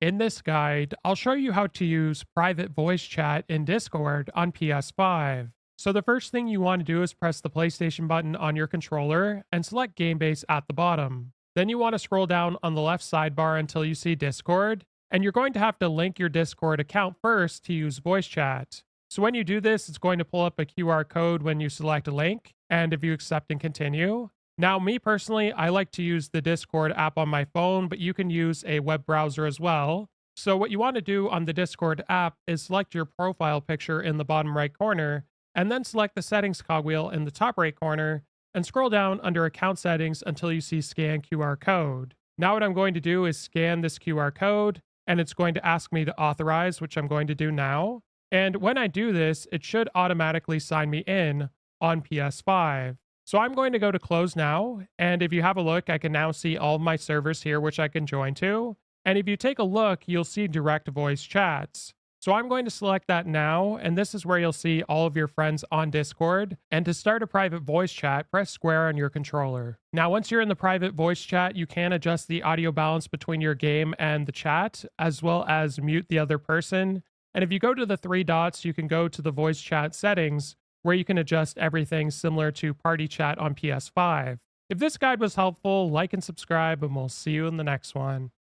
In this guide, I'll show you how to use private voice chat in Discord on PS5. So the first thing you want to do is press the PlayStation button on your controller and select Game Base at the bottom. Then you want to scroll down on the left sidebar until you see Discord, and you're going to have to link your Discord account first to use voice chat. So when you do this, it's going to pull up a QR code when you select a link, and if you accept and continue. Now, me personally, I like to use the Discord app on my phone, but you can use a web browser as well. So, what you want to do on the Discord app is select your profile picture in the bottom right corner, and then select the settings cogwheel in the top right corner, and scroll down under account settings until you see scan QR code. Now, what I'm going to do is scan this QR code, and it's going to ask me to authorize, which I'm going to do now. And when I do this, it should automatically sign me in on PS5. So I'm going to go to close now. And if you have a look, I can now see all of my servers here, which I can join to. And if you take a look, you'll see direct voice chats. So I'm going to select that now. And this is where you'll see all of your friends on Discord. And to start a private voice chat, press square on your controller. Now, once you're in the private voice chat, you can adjust the audio balance between your game and the chat, as well as mute the other person. And if you go to the three dots, you can go to the voice chat settings, where you can adjust everything similar to Party Chat on PS5. If this guide was helpful, like and subscribe, and we'll see you in the next one.